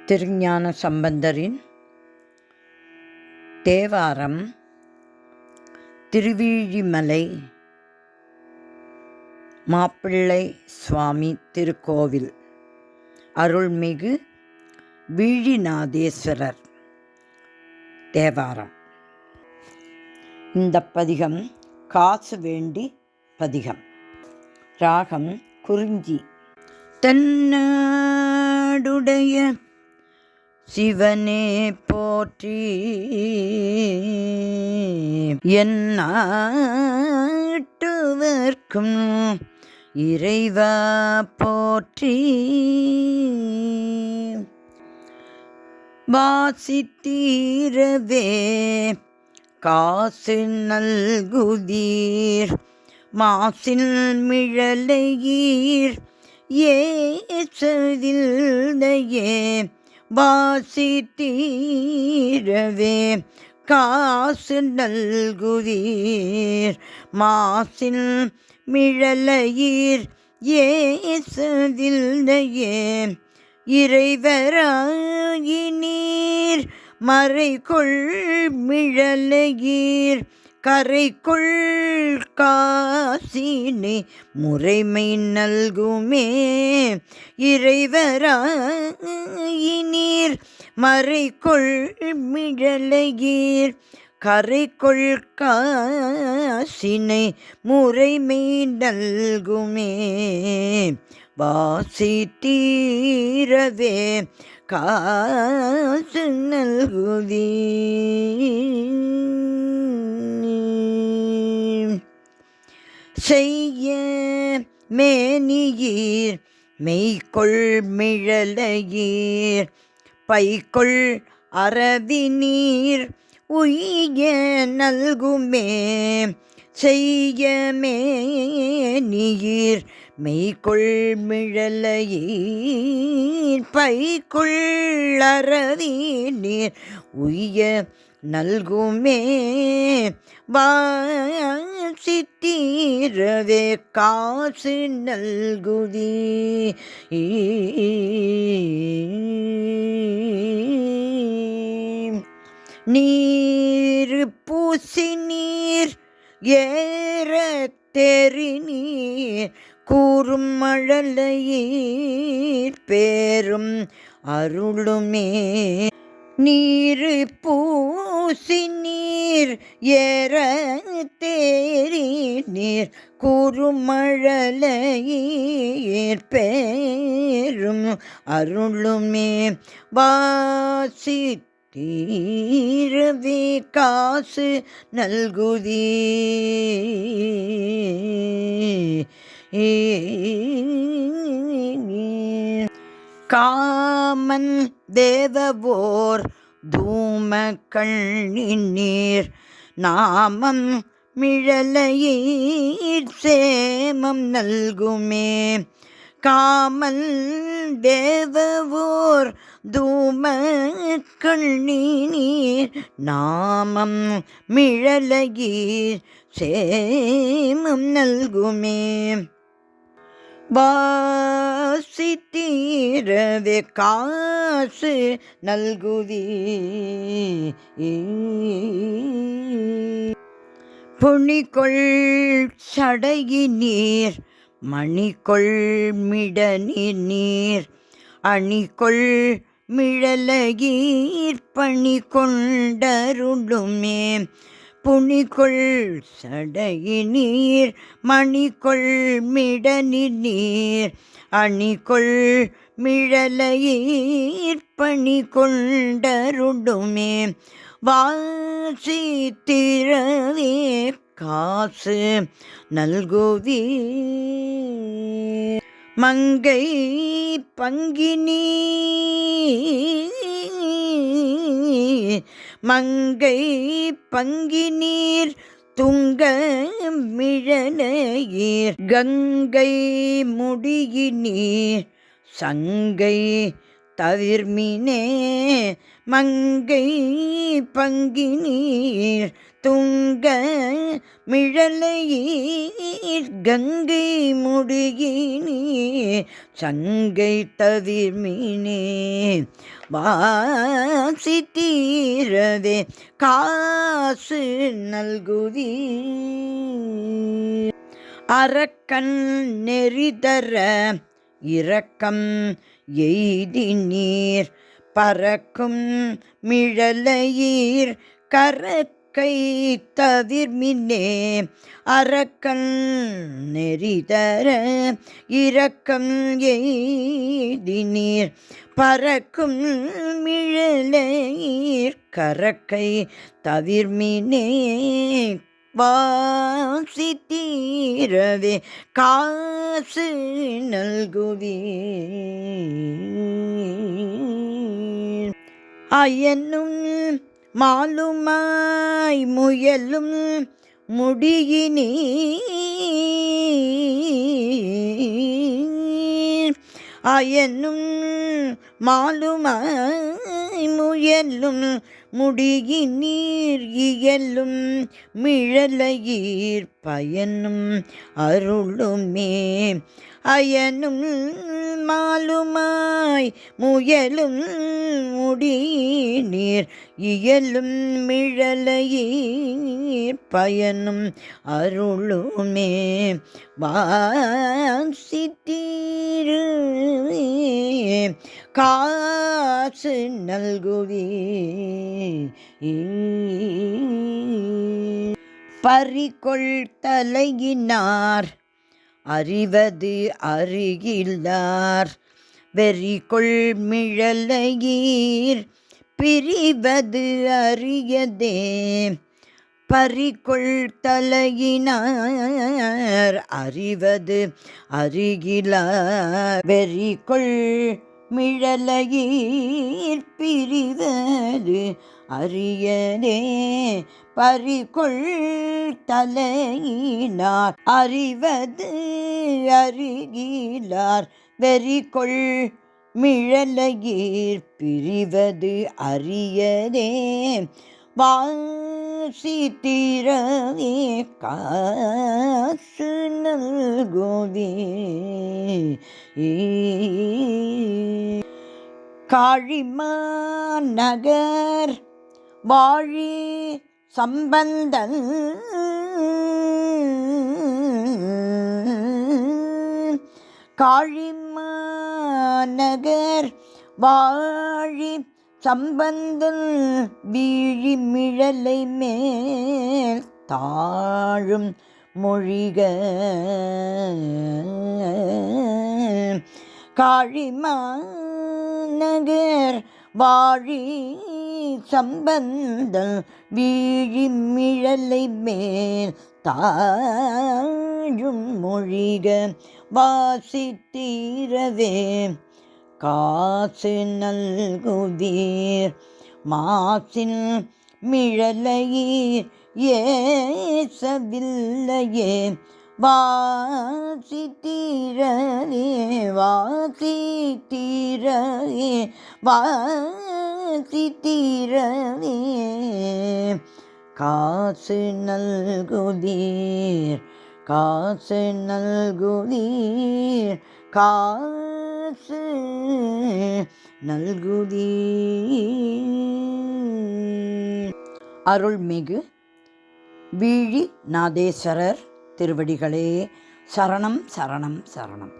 திருஞான சம்பந்தரின் தேவாரம் திருவிழிமலை மாப்பிள்ளை சுவாமி திருக்கோவில் அருள்மிகு வீழிநாதேஸ்வரர் தேவாரம். இந்த பதிகம் காசு வேண்டி பதிகம். ராகம் குறிஞ்சி. தென்னாடுடைய சிவனே போற்றி, என் நாட்டுவர்க்கும் இறைவா போற்றி. வாசித்தீரவே காசு நல்குதீர், மாசில் மிழலையீர் ஏசதில்லையே. வாசித்தீரவே காசு நல்குதீர், மாசில் மிழலையீர் ஏசதில்லையே. இறைவராயினீர் மறைகொள் மிழலையீர், கரைக்குள் காசினை முறைமை நல்குமே. இறைவராயினீர் மறைகொள் மிழலையீர், கரைக்குள் காசினை முறைமை நல்குமே. வாசித்தீரவே காசு நல்குதீர், செய்ய மேனியீர் மெய்கொள் மிழலையீர், பைகொள் அரவினீர் உய்ய நல்குமே. செய்ய மேனியீர் மெய்கொள் மிழலையீர், பைகொள் அரவினீர் உய்ய நல்குமே. வாசித்தீரவே காசு நல்குதீர், நீர் பூசி நீர் ஏற தெரிநீர், கூறும் மழலையீர் பேரும் அருளுமே. நீர் பூசி நீர் ஏற தேரிநீர், கூறும் மழலையீர் பேரும் அருளுமே. வாசித்தீரவே காசு நல்குதீர், காமன் தேவவோர் தூம கண்ணினீர், நாமம் மிழலையீர் சேமம் நல்குமே. காமல் தேவவோர் தூம கண்ணினீர், நாமம் மிழலையீர் சேமம் நல்குமே. வாசித்தீரவே காசு நல்குதீர், புனிகொள் சடையினீர் மணிகொள் மிடநீர், அணிகொள் மிழலையீர் பணி கொண்டருளுமே. புனிகொள் சடையினீர் மணிகொள் மிடநீர், அணிகொள் மிழலையீர் பணி கொண்டருளுமே. வாசித்திரவே காசு நல்குதீர், மங்கை பங்கினீர் மங்கை பங்கினீர் துங்க மிழலையீர், கங்கை முடியினீர் சங்கை தவிர்மினே மங்கை பங்கினீர் துங்க மிழலையீர் கங்கை முடியினீர் சங்கை தவிர்மினே வாசி தீரவே காசு நல்குவீர் அரக்கன் நெறிதர இரக்கம் எய்தினீர் பறக்கும் மிழலையீர் கரக்கை தவிர்மினே அரக்கன் நெறிதர இரக்கம் எய்தினீர் பறக்கும் மிழலையீர் கரக்கை தவிர்மினே வாசி தீரவே காசு நல்குவீர் அயனும் மாலுமாய் முயலும் முடியினீர் அயனும் மாலுமாய் முயலும் முடியினீர் இயலும் மிழலையீர் பயனும் அருளுமே அயனும் மாலுமாய் முயலும் முடியினீர் இயலும் மிழலையீர் பயனும் அருளுமே வாசி தீருவே காசு நல்குவீர் பறிகொள் தலையினார் அறிவது அறிகிலார் வெறிகொள் மிழலையீர் பிரிவது அறியதே பறிகொள் தலையினார் அறிவது அறிகிலார் வெறிகொள் மிழலையீர் பிரிவது அறியதே பறிகொள் தலையினார் அறிவது அறிகிலார் வெறிகொள் மிழலையீர் பிரிவது அறியதே வாசி தீரவே காசு நல்குவீர் காழிமாநகர் வாழி சம்பந்தன் காழிமாநகர் வாழி சம்பந்தன் வீழி மிழலை மேல் தாழும் மொழிக காழிமாநகர் வாழி சம்பந்தன் வீழி மிழலை மேல் தாழும் மொழிக வாசி தீரவே காசு நல்குவீர் மாசின் மிழலையீர் ஏசவில்லையே வாசி தீரவே வாசி தீரவே வாசி தீரவே காசு நல்குவீர் காசு நல்குவீர் காசு நல்குவீர். அருள்மிகு வீழி நாதேஸ்வரர் திருவடிகளே சரணம் சரணம் சரணம்.